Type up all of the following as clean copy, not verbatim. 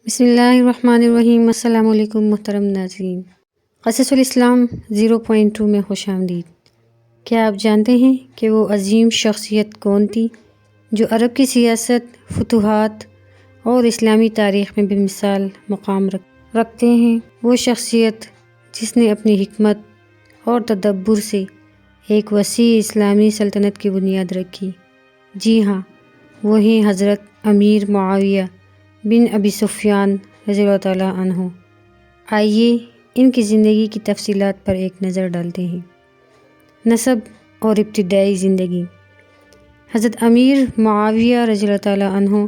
بسم اللہ الرحمن الرحیم۔ السلام علیکم محترم ناظرین، قصص الاسلام 0.2 میں خوش آمدید۔ کیا آپ جانتے ہیں کہ وہ عظیم شخصیت کون تھی جو عرب کی سیاست، فتوحات اور اسلامی تاریخ میں بے مثال مقام رکھتے ہیں؟ وہ شخصیت جس نے اپنی حکمت اور تدبر سے ایک وسیع اسلامی سلطنت کی بنیاد رکھی۔ جی ہاں، وہ ہیں حضرت امیر معاویہ بن ابی سفیان رضی اللہ تعالیٰ عنہ۔ آئیے ان کی زندگی کی تفصیلات پر ایک نظر ڈالتے ہیں۔ نسب اور ابتدائی زندگی۔ حضرت امیر معاویہ رضی اللہ تعالیٰ عنہ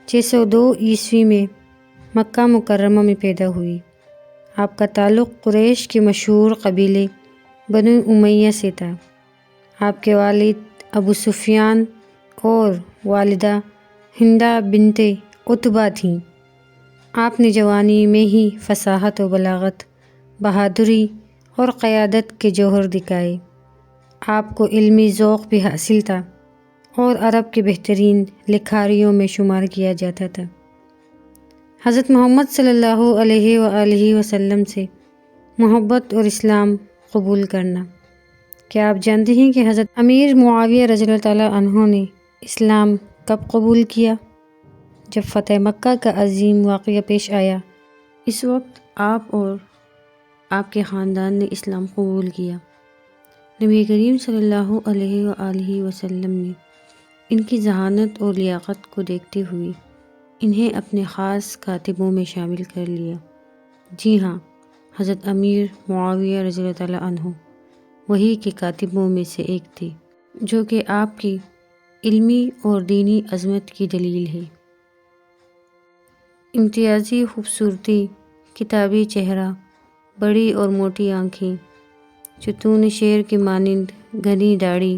602 عیسوی میں مکہ مکرمہ میں پیدا ہوئی۔ آپ کا تعلق قریش کے مشہور قبیلے بنو امیہ سے تھا۔ آپ کے والد ابو سفیان اور والدہ ہندہ بنت عتبہ تھیں۔ آپ نے جوانی میں ہی فصاحت و بلاغت، بہادری اور قیادت کے جوہر دکھائے۔ آپ کو علمی ذوق بھی حاصل تھا اور عرب کے بہترین لکھاریوں میں شمار کیا جاتا تھا۔ حضرت محمد صلی اللہ علیہ وآلہ وسلم سے محبت اور اسلام قبول کرنا۔ کیا آپ جانتے ہیں کہ حضرت امیر معاویہ رضی اللہ تعالیٰ عنہ نے اسلام کب قبول کیا؟ جب فتح مکہ کا عظیم واقعہ پیش آیا، اس وقت آپ اور آپ کے خاندان نے اسلام قبول کیا۔ نبی کریم صلی اللہ علیہ وآلہ وسلم نے ان کی ذہانت اور لیاقت کو دیکھتے ہوئے انہیں اپنے خاص کاتبوں میں شامل کر لیا۔ جی ہاں، حضرت امیر معاویہ رضی اللہ تعالیٰ عنہ وہی کے کاتبوں میں سے ایک تھے، جو کہ آپ کی علمی اور دینی عظمت کی دلیل ہے۔ امتیازی خوبصورتی، کتابی چہرہ، بڑی اور موٹی آنکھیں، ستون شیر کے مانند گھنی داڑھی،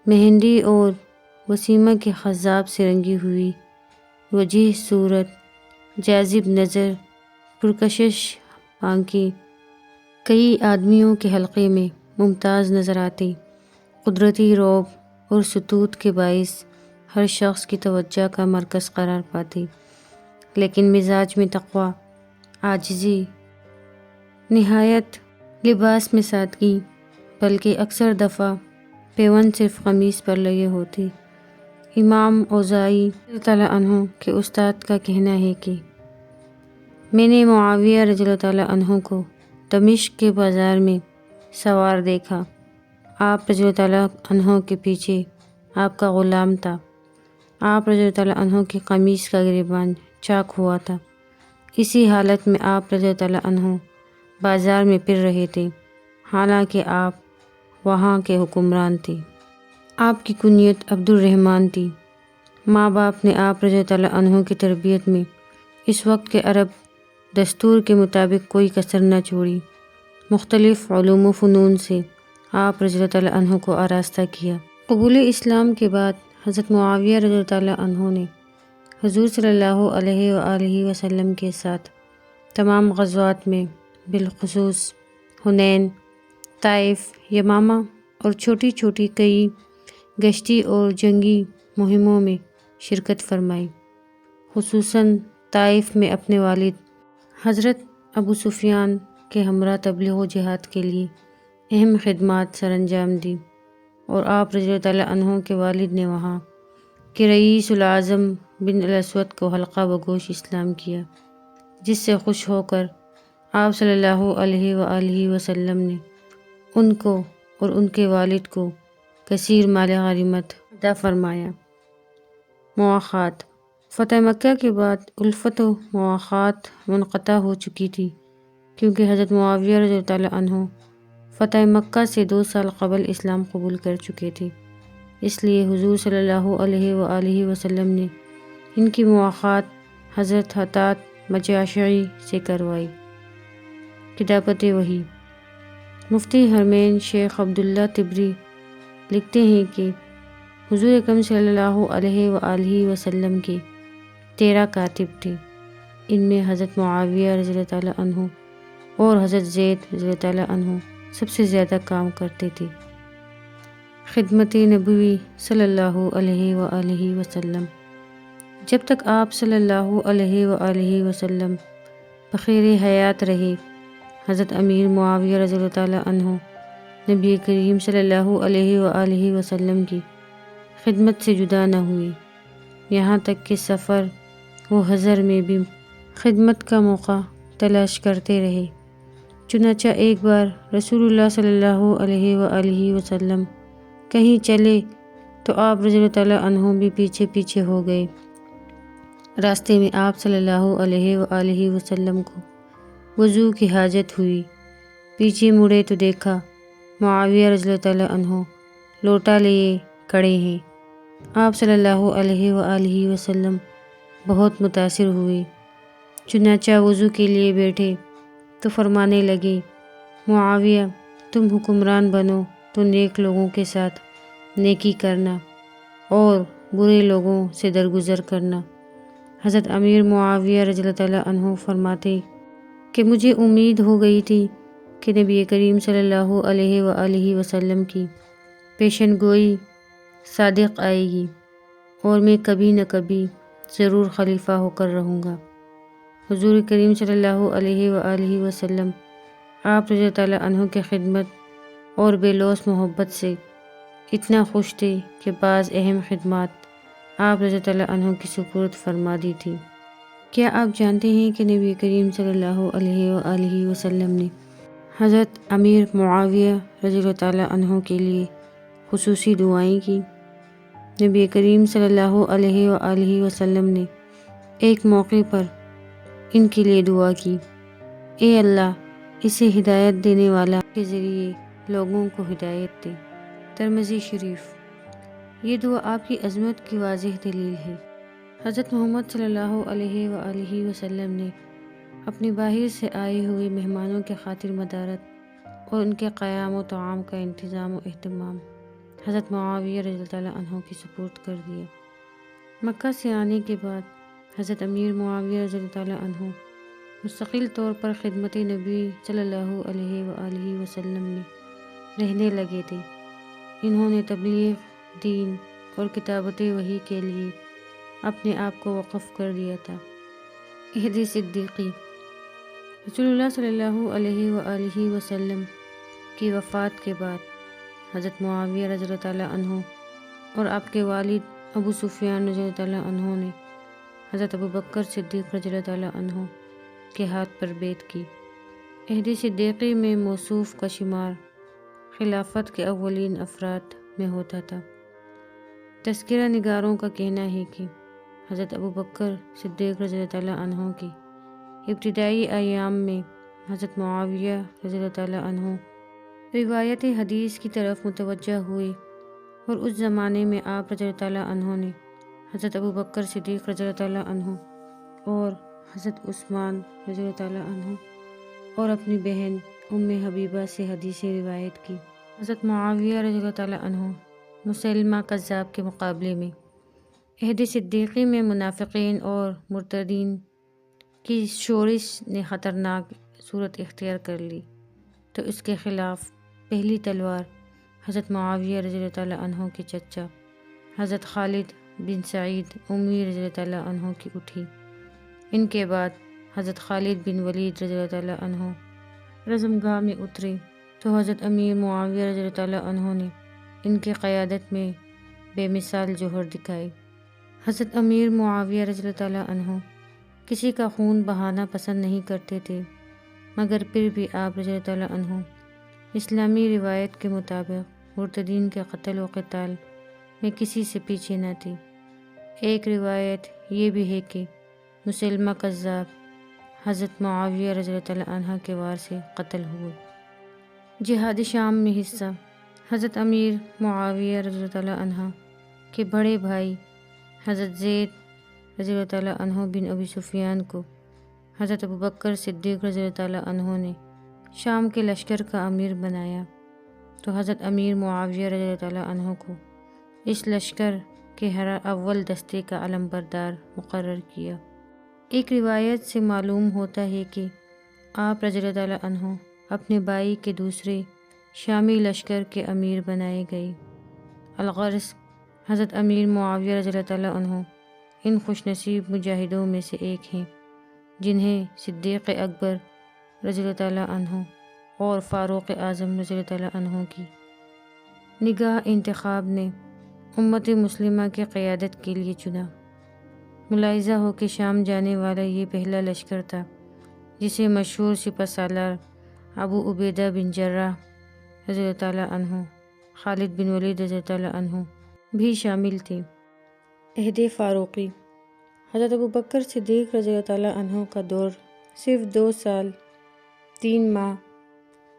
مہندی اور وسیمہ کے خضاب سے رنگی ہوئی وجیح صورت، جاذب نظر، پرکشش آنکھیں، کئی آدمیوں کے حلقے میں ممتاز نظر آتے، قدرتی رعب اور سطوت کے باعث ہر شخص کی توجہ کا مرکز قرار پاتے، لیکن مزاج میں تقویٰ، عاجزی، نہایت لباس میں سادگی، بلکہ اکثر دفعہ پیوند صرف قمیص پر لگے ہوتے۔ امام اوزاعی رضی اللہ تعالیٰ عنہ کے استاد کا کہنا ہے کہ میں نے معاویہ رضی اللہ تعالیٰ عنہ کو دمشق کے بازار میں سوار دیکھا۔ آپ رضی اللہ تعالیٰ عنہ کے پیچھے آپ کا غلام تھا۔ آپ رضی اللہ تعالیٰ عنہ کی قمیص کا گریبان چاک ہوا تھا۔ اسی حالت میں آپ رضی اللہ تعالیٰ عنہ بازار میں پھر رہے تھے، حالانکہ آپ وہاں کے حکمران تھے۔ آپ کی کنیت عبد الرحمن تھی۔ ماں باپ نے آپ رضی اللہ تعالیٰ عنہ کی تربیت میں اس وقت کے عرب دستور کے مطابق کوئی کسر نہ چھوڑی۔ مختلف علوم و فنون سے آپ رضی اللہ تعالیٰ عنہ کو آراستہ کیا۔ قبول اسلام کے بعد حضرت معاویہ رضی اللہ تعالیٰ عنہ نے حضور صلی اللہ علیہ وآلہ وسلم کے ساتھ تمام غزوات میں، بالخصوص حنین، طائف، یمامہ اور چھوٹی چھوٹی کئی گشتی اور جنگی مہموں میں شرکت فرمائی۔ خصوصاً طائف میں اپنے والد حضرت ابو سفیان کے ہمراہ تبلیغ و جہاد کے لیے اہم خدمات سر انجام دی، اور آپ رضی اللہ تعالیٰ عنہ کے والد نے وہاں کے رئیس العظم بن الاسود کو حلقہ بگوش اسلام کیا، جس سے خوش ہو کر آپ صلی اللہ علیہ وآلہ وسلم نے ان کو اور ان کے والد کو کثیر مال غنیمت عطا فرمایا۔ مواخات۔ فتح مکہ کے بعد الفت و مواخات منقطع ہو چکی تھی، کیونکہ حضرت معاویہ رضی اللہ تعالیٰ عنہ فتح مکہ سے 2 سال قبل اسلام قبول کر چکے تھے۔ اس لیے حضور صلی اللہ علیہ وآلہ وسلم نے ان کی مواخات حضرت حطات مجاشعی سے کروائی۔ کتابت وحی۔ مفتی حرمین شیخ عبداللہ تبری لکھتے ہیں کہ حضور اکرم صلی اللہ علیہ وآلہ وسلم کے 13 کاتب تھے۔ ان میں حضرت معاویہ رضی اللہ تعالیٰ عنہ اور حضرت زید رضی اللہ تعالیٰ عنہ سب سے زیادہ کام کرتے تھے۔ خدمت نبوی صلی اللہ علیہ وآلہ وسلم۔ جب تک آپ صلی اللہ علیہ وآلہ وسلم بخیر حیات رہے، حضرت امیر معاویہ رضی اللہ تعالیٰ عنہ نبی کریم صلی اللہ علیہ وآلہ وسلم کی خدمت سے جدا نہ ہوئے، یہاں تک کہ سفر و حضر میں بھی خدمت کا موقع تلاش کرتے رہے۔ چنانچہ ایک بار رسول اللہ صلی اللہ علیہ وآلہ وسلم کہیں چلے تو آپ رضی اللہ تعالیٰ عنہ بھی پیچھے پیچھے ہو گئے۔ راستے میں آپ صلی اللہ علیہ وآلہ وسلم کو وضو کی حاجت ہوئی، پیچھے مڑے تو دیکھا معاویہ رضی اللہ تعالیٰ عنہ لوٹا لیے کھڑے ہیں۔ آپ صلی اللہ علیہ وآلہ وسلم بہت متاثر ہوئے، چنانچہ وضو کے لیے بیٹھے تو فرمانے لگے، معاویہ تم حکمران بنو تو نیک لوگوں کے ساتھ نیکی کرنا اور برے لوگوں سے درگزر کرنا۔ حضرت امیر معاویہ رضی اللہ تعالیٰ عنہ فرماتے کہ مجھے امید ہو گئی تھی کہ نبی کریم صلی اللہ علیہ وآلہ وسلم کی پیشن گوئی صادق آئے گی اور میں کبھی نہ کبھی ضرور خلیفہ ہو کر رہوں گا۔ حضور کریم صلی اللہ علیہ وآلہ وسلم آپ رضی اللہ تعالیٰ عنہ کی خدمت اور بے لوث محبت سے اتنا خوش تھے کہ بعض اہم خدمات آپ رضی اللہ عنہ کی سپرد فرما دی تھی۔ کیا آپ جانتے ہیں کہ نبی کریم صلی اللہ علیہ وآلہ وسلم نے حضرت امیر معاویہ رضی اللہ تعالیٰ عنہ کے لیے خصوصی دعائیں کی؟ نبی کریم صلی اللہ علیہ وآلہ وسلم نے ایک موقع پر ان کے لیے دعا کی، اے اللہ اسے ہدایت دینے والا کے ذریعے لوگوں کو ہدایت دے۔ ترمذی شریف۔ یہ دعا آپ کی عظمت کی واضح دلیل ہے۔ حضرت محمد صلی اللہ علیہ وآلہ وسلم نے اپنی باہر سے آئے ہوئے مہمانوں کے خاطر مدارت اور ان کے قیام و طعام کا انتظام و اہتمام حضرت معاویہ رضی اللہ تعالیٰ عنہ کی سپرد کر دیا۔ مکہ سے آنے کے بعد حضرت امیر معاویہ رضی اللہ تعالیٰ عنہ مستقل طور پر خدمت نبی صلی اللہ علیہ وآلہ وسلم میں رہنے لگے تھے۔ انہوں نے تبلیغ دین اور کتابت وحی کے لیے اپنے آپ کو وقف کر دیا تھا۔ عہد صدیقی۔ رسول اللہ صلی اللہ علیہ وآلہ وسلم کی وفات کے بعد حضرت معاویہ رضی اللہ تعالیٰ عنہ اور آپ کے والد ابو سفیان رضی اللہ تعالیٰ عنہ نے حضرت ابو بکر صدیق رضی اللہ تعالیٰ عنہ کے ہاتھ پر بیعت کی۔ عہد صدیقی میں موصوف کا شمار خلافت کے اولین افراد میں ہوتا تھا۔ تذکرہ نگاروں کا کہنا ہے کہ حضرت ابو بکر صدیق رضی اللہ تعالیٰ عنہ کی ابتدائی ایام میں حضرت معاویہ رضی اللہ تعالیٰ عنہ روایت حدیث کی طرف متوجہ ہوئے، اور اس زمانے میں آپ رضی اللہ تعالیٰ عنہ نے حضرت ابو بکر صدیق رضی اللہ تعالیٰ عنہ اور حضرت عثمان رضی اللہ تعالیٰ عنہ اور اپنی بہن ام حبیبہ سے حدیثیں روایت کی۔ حضرت معاویہ رضی اللہ تعالیٰ عنہ مسلمہ کذاب کے مقابلے میں عہد صدیقی میں منافقین اور مرتدین کی شورش نے خطرناک صورت اختیار کر لی، تو اس کے خلاف پہلی تلوار حضرت معاویہ رضی اللہ تعالیٰ عنہ کے چچا حضرت خالد بن سعید امی رضی اللہ تعالیٰ عنہ کی اٹھی۔ ان کے بعد حضرت خالد بن ولید رضی اللہ تعالیٰ عنہ رزمگاہ میں اترے تو حضرت امیر معاویہ رضی اللہ تعالیٰ عنہ نے ان کی قیادت میں بے مثال جوہر دکھائے۔ حضرت امیر معاویہ رضی اللہ تعالیٰ عنہ کسی کا خون بہانا پسند نہیں کرتے تھے، مگر پھر بھی آپ رضی اللہ تعالیٰ عنہ اسلامی روایت کے مطابق مرتدین کے قتل و قتال میں کسی سے پیچھے نہ تھی۔ ایک روایت یہ بھی ہے کہ مسلمہ کذاب حضرت معاویہ رضی اللہ تعالیٰ عنہ کے وار سے قتل ہوئے۔ جہاد شام میں حصہ۔ حضرت امیر معاویہ رضی اللہ تعالیٰ عنہ کے بڑے بھائی حضرت زید رضی اللہ تعالیٰ عنہ بن ابی سفیان کو حضرت ابو بکر صدیق رضی اللہ تعالیٰ عنہ نے شام کے لشکر کا امیر بنایا، تو حضرت امیر معاویہ رضی اللہ تعالیٰ عنہ کو اس لشکر کے ہر اول دستے کا علم بردار مقرر کیا۔ ایک روایت سے معلوم ہوتا ہے کہ آپ رضی اللہ تعالیٰ عنہ اپنے بھائی کے دوسرے شامی لشکر کے امیر بنائے گئے۔ الغرض حضرت امیر معاویہ رضی اللہ تعالیٰ عنہ ان خوش نصیب مجاہدوں میں سے ایک ہیں جنہیں صدیق اکبر رضی اللہ تعالیٰ عنہ اور فاروق اعظم رضی اللہ تعالیٰ عنہ کی نگاہ انتخاب نے امت مسلمہ کی قیادت کے لیے چنا۔ ملاحظہ ہو کہ شام جانے والا یہ پہلا لشکر تھا جسے مشہور سپہ سالار ابو عبیدہ بن جراح رضی اللہ تعالیٰ عنہ، خالد بن ولید رضی اللہ تعالیٰ عنہ بھی شامل تھے۔ عہد فاروقی: حضرت ابوبکر صدیق رضی اللہ تعالیٰ عنہ کا دور صرف 2 سال 3 ماہ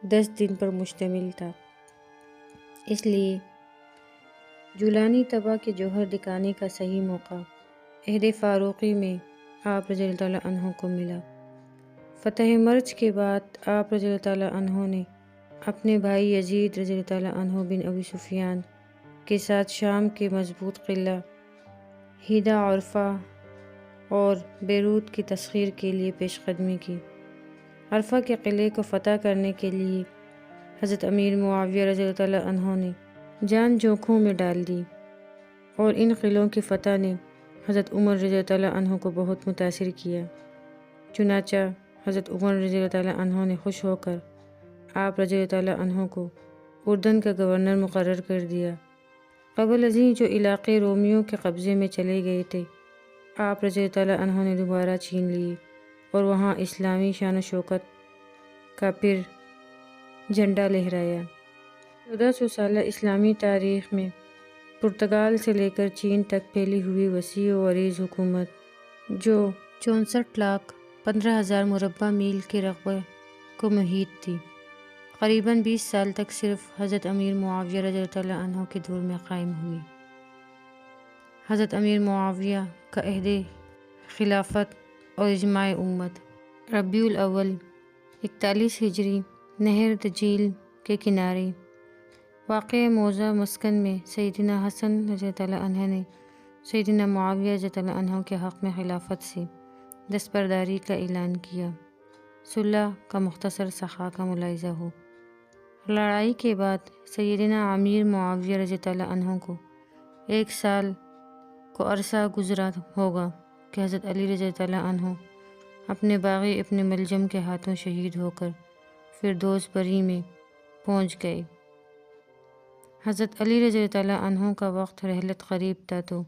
10 دن پر مشتمل تھا، اس لیے جولانی طبع کے جوہر دکھانے کا صحیح موقع عہد فاروقی میں آپ رضی اللہ تعالیٰ عنہ کو ملا۔ فتح مرج کے بعد آپ رضی اللہ تعالیٰ عنہ نے اپنے بھائی یزید رضی اللہ تعالیٰ عنہ بن ابی سفیان کے ساتھ شام کے مضبوط قلعہ ہیدا عرفہ اور بیروت کی تسخیر کے لیے پیش قدمی کی۔ عرفہ کے قلعے کو فتح کرنے کے لیے حضرت امیر معاویہ رضی اللہ تعالیٰ عنہ نے جان جوکھوں میں ڈال دی، اور ان قلعوں کی فتح نے حضرت عمر رضی اللہ تعالیٰ عنہ کو بہت متاثر کیا۔ چنانچہ حضرت عمر رضی اللہ تعالیٰ عنہ نے خوش ہو کر آپ رضی اللہ تعالیٰ عنہ کو اردن کا گورنر مقرر کر دیا۔ قبل ازیں جو علاقے رومیوں کے قبضے میں چلے گئے تھے، آپ رضی اللہ تعالیٰ عنہ نے دوبارہ چھین لیے اور وہاں اسلامی شان و شوکت کا پھر جھنڈا لہرایا۔ 1400 سالہ اسلامی تاریخ میں پرتگال سے لے کر چین تک پھیلی ہوئی وسیع و عریض حکومت جو 64,15,000 مربع میل کے رقبے کو محیط تھی، قریباً 20 سال تک صرف حضرت امیر معاویہ رضی اللہ تعالیٰ عنہ کے دور میں قائم ہوئی۔ حضرت امیر معاویہ کا عہد خلافت اور اجماع امت: ربیع الاول 41 ہجری، نہر دجیل کے کنارے واقع موضع مسکن میں سیدنا حسن رضی اللہ تعالیٰ عنہ نے سیدنا معاویہ رضی اللہ عنہ کے حق میں خلافت سے دستبرداری کا اعلان کیا۔ صلح کا مختصر سا خاکہ ملاحظہ ہو۔ لڑائی کے بعد سیدنا امیر معاویہ رضی اللہ عنہ کو 1 سال کو عرصہ گزرا ہوگا کہ حضرت علی رضی اللہ عنہ اپنے باغی ابن ملجم کے ہاتھوں شہید ہو کر فردوس بری میں پہنچ گئے۔ حضرت علی رضی اللہ عنہ کا وقت رحلت قریب تھا تو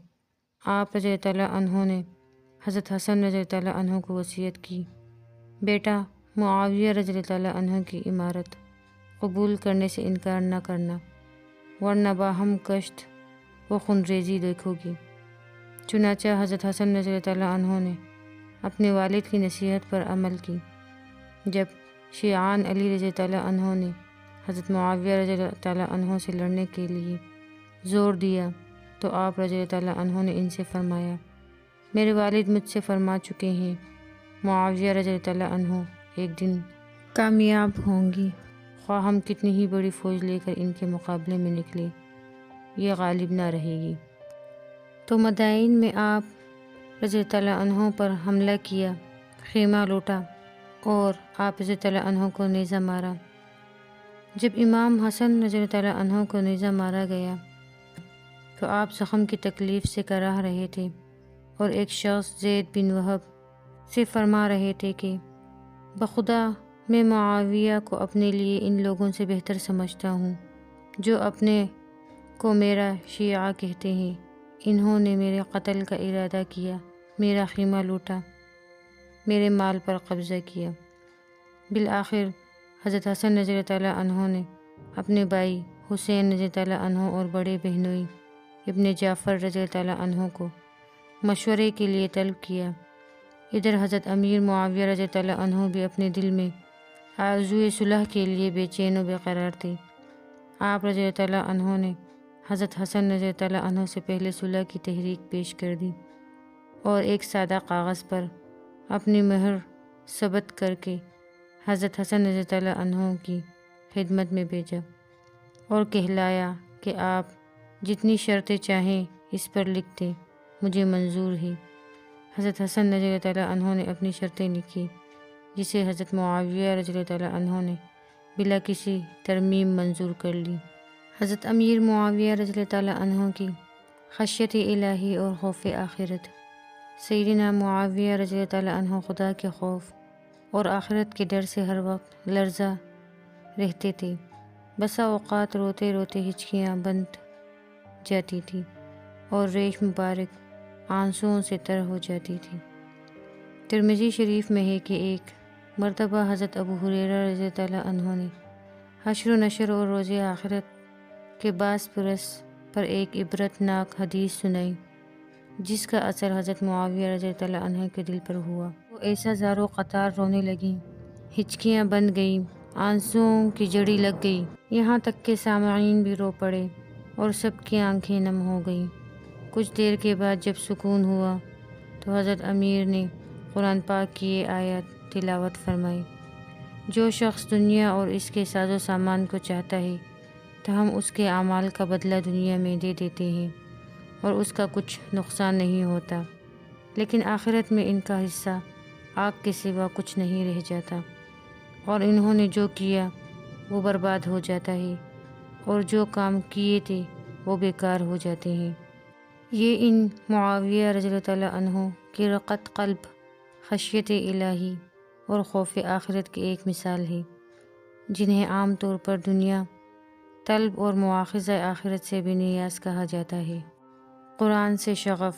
آپ رضی اللہ عنہ نے حضرت حسن رضی اللہ عنہ کو وصیت کی، بیٹا معاویہ رضی اللہ عنہ کی امارت قبول کرنے سے انکار نہ کرنا، ورنہ باہم کشت و خونریزی دیکھو گی۔ چنانچہ حضرت حسن رضی اللہ عنہ نے اپنے والد کی نصیحت پر عمل کی۔ جب شیعان علی رضی اللہ عنہ نے حضرت معاویہ رضی اللہ عنہ سے لڑنے کے لیے زور دیا تو آپ رضی اللہ عنہ نے ان سے فرمایا، میرے والد مجھ سے فرما چکے ہیں معاویہ رضی اللہ عنہ ایک دن کامیاب ہوں گی، خواہ ہم کتنی ہی بڑی فوج لے کر ان کے مقابلے میں نکلے، یہ غالب نہ رہے گی۔ تو مدائن میں آپ رضی اللہ عنہ پر حملہ کیا، خیمہ لوٹا اور آپ رضی اللہ عنہ کو نیزہ مارا۔ جب امام حسن رضی اللہ عنہ کو نیزہ مارا گیا تو آپ زخم کی تکلیف سے کراہ رہے تھے، اور ایک شخص زید بن وہب سے فرما رہے تھے کہ بخدا میں معاویہ کو اپنے لیے ان لوگوں سے بہتر سمجھتا ہوں جو اپنے کو میرا شیعہ کہتے ہیں۔ انہوں نے میرے قتل کا ارادہ کیا، میرا خیمہ لوٹا، میرے مال پر قبضہ کیا۔ بالآخر حضرت حسن رضی اللہ عنہ نے اپنے بھائی حسین رضی اللہ عنہ اور بڑے بہنوئی ابن جعفر رضی اللہ عنہ کو مشورے کے لیے طلب کیا۔ ادھر حضرت امیر معاویہ رضی اللہ عنہ بھی اپنے دل میں آرزوئے صلح کے لیے بے چین و بے قرار تھے۔ آپ رضی اللہ عنہ نے حضرت حسن رضی اللہ عنہ سے پہلے صلح کی تحریک پیش کر دی اور ایک سادہ کاغذ پر اپنی مہر ثبت کر کے حضرت حسن رضی اللہ عنہ کی خدمت میں بھیجا اور کہلایا کہ آپ جتنی شرطیں چاہیں اس پر لکھ دیں، مجھے منظور ہے۔ حضرت حسن رضی اللہ عنہ نے اپنی شرطیں لکھی، جسے حضرت معاویہ رضی اللہ عنہ نے بلا کسی ترمیم منظور کر لی۔ حضرت امیر معاویہ رضی اللہ عنہ کی خشیت الہی اور خوف آخرت۔ سیدنا معاویہ رضی اللہ تعالیٰ عنہ خدا کے خوف اور آخرت کے ڈر سے ہر وقت لرزہ رہتے تھے۔ بسا اوقات روتے روتے ہچکیاں بند جاتی تھی اور ریش مبارک آنسوؤں سے تر ہو جاتی تھی۔ ترمذی شریف میں ہے کہ ایک مرتبہ حضرت ابو ہریرہ رضی اللہ عنہ نے حشر و نشر اور روز آخرت کے باعث پرس پر ایک عبرت ناک حدیث سنائی، جس کا اثر حضرت معاویہ رضی اللہ عنہ کے دل پر ہوا۔ وہ ایسا زار و قطار رونے لگیں، ہچکیاں بند گئیں، آنسوؤں کی جڑی لگ گئی، یہاں تک کہ سامعین بھی رو پڑے اور سب کی آنکھیں نم ہو گئیں۔ کچھ دیر کے بعد جب سکون ہوا تو حضرت امیر نے قرآن پاک کی یہ آیات تلاوت فرمائی: جو شخص دنیا اور اس کے ساز و سامان کو چاہتا ہے تو ہم اس کے اعمال کا بدلہ دنیا میں دے دیتے ہیں اور اس کا کچھ نقصان نہیں ہوتا، لیکن آخرت میں ان کا حصہ آگ کے سوا کچھ نہیں رہ جاتا، اور انہوں نے جو کیا وہ برباد ہو جاتا ہے، اور جو کام کیے تھے وہ بیکار ہو جاتے ہیں۔ یہ ان معاویہ رضی اللہ تعالیٰ عنہ کی رقت قلب، خشیت الہی اور خوف آخرت کی ایک مثال ہے، جنہیں عام طور پر دنیا طلب اور مواخذہ آخرت سے بھی نیاز کہا جاتا ہے۔ قرآن سے شغف۔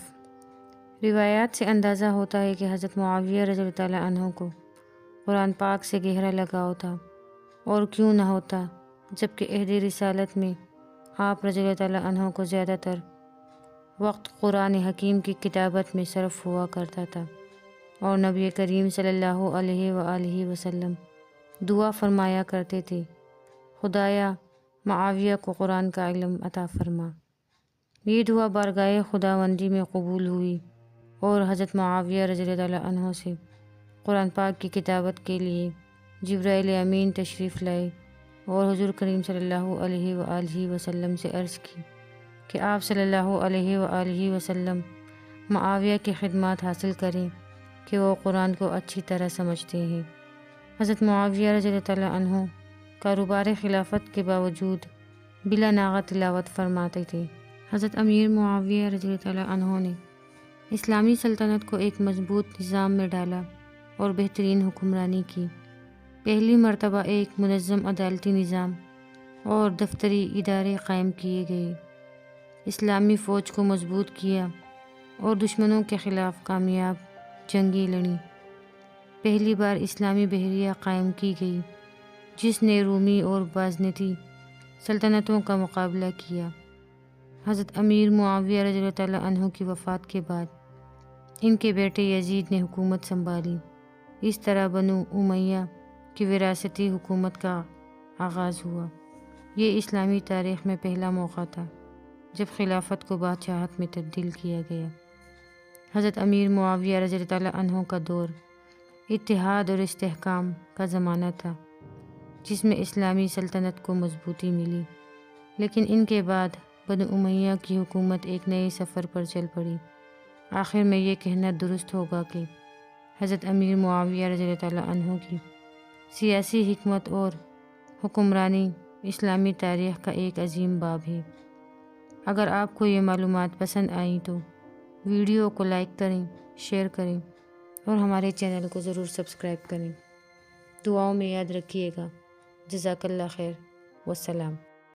روایات سے اندازہ ہوتا ہے کہ حضرت معاویہ رضی اللہ تعالیٰ عنہ کو قرآن پاک سے گہرا لگاؤ تھا، اور کیوں نہ ہوتا جبکہ عہد رسالت میں آپ رضی اللہ تعالیٰ عنہ کو زیادہ تر وقت قرآن حکیم کی کتابت میں صرف ہوا کرتا تھا، اور نبی کریم صلی اللہ علیہ وآلہ وسلم دعا فرمایا کرتے تھے: خدایا معاویہ کو قرآن کا علم عطا فرما۔ یہ دعا بارگاہ خداوندی میں قبول ہوئی، اور حضرت معاویہ رضی اللہ عنہ سے قرآن پاک کی کتابت کے لیے جبرائیل امین تشریف لائے اور حضور کریم صلی اللہ علیہ وآلہ وسلم سے عرض کی کہ آپ صلی اللہ علیہ وآلہ وسلم معاویہ کی خدمات حاصل کریں کہ وہ قرآن کو اچھی طرح سمجھتے ہیں۔ حضرت معاویہ رضی اللہ عنہ کاروبار خلافت کے باوجود بلا ناغہ تلاوت فرماتے تھے۔ حضرت امیر معاویہ رضی اللہ عنہ نے اسلامی سلطنت کو ایک مضبوط نظام میں ڈالا اور بہترین حکمرانی کی۔ پہلی مرتبہ ایک منظم عدالتی نظام اور دفتری ادارے قائم کیے گئے، اسلامی فوج کو مضبوط کیا اور دشمنوں کے خلاف کامیاب جنگیں لڑیں۔ پہلی بار اسلامی بحریہ قائم کی گئی، جس نے رومی اور بازنطی سلطنتوں کا مقابلہ کیا۔ حضرت امیر معاویہ رضی اللہ عنہ کی وفات کے بعد ان کے بیٹے یزید نے حکومت سنبھالی۔ اس طرح بنو امیہ کی وراثتی حکومت کا آغاز ہوا۔ یہ اسلامی تاریخ میں پہلا موقع تھا جب خلافت کو بادشاہت میں تبدیل کیا گیا۔ حضرت امیر معاویہ رضی اللہ عنہ کا دور اتحاد اور استحکام کا زمانہ تھا، جس میں اسلامی سلطنت کو مضبوطی ملی، لیکن ان کے بعد بنو امیہ کی حکومت ایک نئے سفر پر چل پڑی۔ آخر میں یہ کہنا درست ہوگا کہ حضرت امیر معاویہ رضی اللہ عنہ کی سیاسی حکمت اور حکمرانی اسلامی تاریخ کا ایک عظیم باب ہے۔ اگر آپ کو یہ معلومات پسند آئیں تو ویڈیو کو لائک کریں، شیئر کریں اور ہمارے چینل کو ضرور سبسکرائب کریں۔ دعاؤں میں یاد رکھیے گا۔ جزاک اللہ خیر، والسلام۔